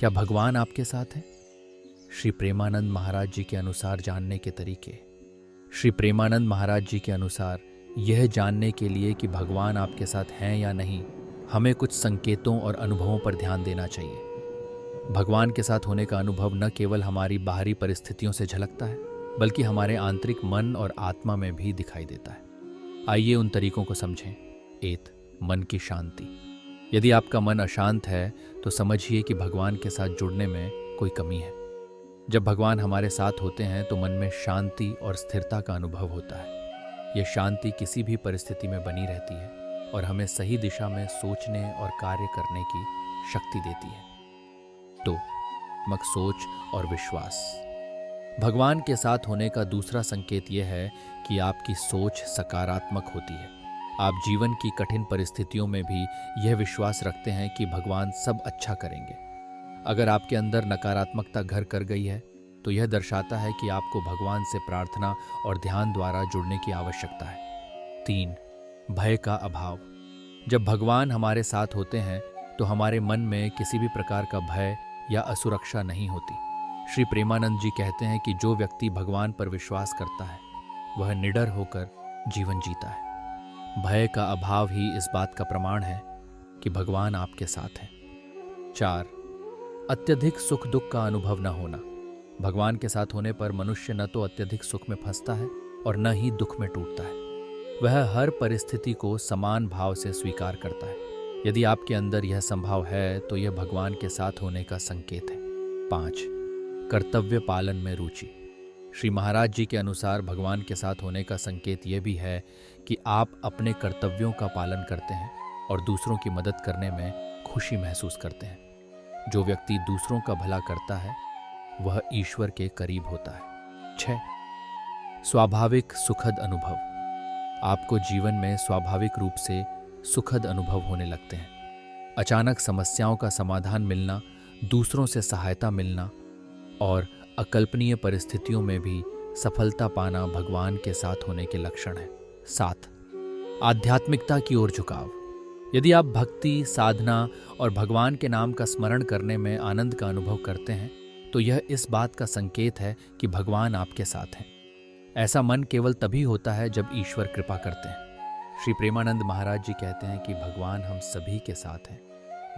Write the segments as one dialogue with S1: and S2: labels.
S1: क्या भगवान आपके साथ हैं? श्री प्रेमानंद महाराज जी के अनुसार जानने के तरीके। श्री प्रेमानंद महाराज जी के अनुसार यह जानने के लिए कि भगवान आपके साथ हैं या नहीं, हमें कुछ संकेतों और अनुभवों पर ध्यान देना चाहिए। भगवान के साथ होने का अनुभव न केवल हमारी बाहरी परिस्थितियों से झलकता है, बल्कि हमारे आंतरिक मन और आत्मा में भी दिखाई देता है। आइए उन तरीकों को समझें। 1. मन की शांति। यदि आपका मन अशांत है तो समझिए कि भगवान के साथ जुड़ने में कोई कमी है। जब भगवान हमारे साथ होते हैं तो मन में शांति और स्थिरता का अनुभव होता है। यह शांति किसी भी परिस्थिति में बनी रहती है और हमें सही दिशा में सोचने और कार्य करने की शक्ति देती है। 2. मक सोच और विश्वास। भगवान के साथ होने का दूसरा संकेत यह है कि आपकी सोच सकारात्मक होती है। आप जीवन की कठिन परिस्थितियों में भी यह विश्वास रखते हैं कि भगवान सब अच्छा करेंगे। अगर आपके अंदर नकारात्मकता घर कर गई है तो यह दर्शाता है कि आपको भगवान से प्रार्थना और ध्यान द्वारा जुड़ने की आवश्यकता है। 3. भय का अभाव। जब भगवान हमारे साथ होते हैं तो हमारे मन में किसी भी प्रकार का भय या असुरक्षा नहीं होती। श्री प्रेमानंद जी कहते हैं कि जो व्यक्ति भगवान पर विश्वास करता है वह निडर होकर जीवन जीता है। भय का अभाव ही इस बात का प्रमाण है कि भगवान आपके साथ हैं। 4. अत्यधिक सुख दुख का अनुभव न होना। भगवान के साथ होने पर मनुष्य न तो अत्यधिक सुख में फंसता है और न ही दुख में टूटता है। वह हर परिस्थिति को समान भाव से स्वीकार करता है। यदि आपके अंदर यह संभाव है तो यह भगवान के साथ होने का संकेत है। 5. कर्तव्य पालन में रुचि। श्री महाराज जी के अनुसार भगवान के साथ होने का संकेत यह भी है कि आप अपने कर्तव्यों का पालन करते हैं और दूसरों की मदद करने में खुशी महसूस करते हैं। जो व्यक्ति दूसरों का भला करता है वह ईश्वर के करीब होता है। 6. स्वाभाविक सुखद अनुभव। आपको जीवन में स्वाभाविक रूप से सुखद अनुभव होने लगते हैं। अचानक समस्याओं का समाधान मिलना, दूसरों से सहायता मिलना और अकल्पनीय परिस्थितियों में भी सफलता पाना भगवान के साथ होने के लक्षण है। 7. आध्यात्मिकता की ओर झुकाव। यदि आप भक्ति, साधना और भगवान के नाम का स्मरण करने में आनंद का अनुभव करते हैं तो यह इस बात का संकेत है कि भगवान आपके साथ हैं। ऐसा मन केवल तभी होता है जब ईश्वर कृपा करते हैं। श्री प्रेमानंद महाराज जी कहते हैं कि भगवान हम सभी के साथ हैं,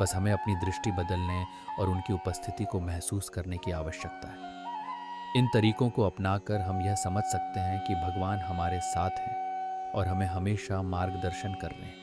S1: बस हमें अपनी दृष्टि बदलने और उनकी उपस्थिति को महसूस करने की आवश्यकता है। इन तरीकों को अपनाकर हम यह समझ सकते हैं कि भगवान हमारे साथ हैं और हमें हमेशा मार्गदर्शन कर रहे हैं।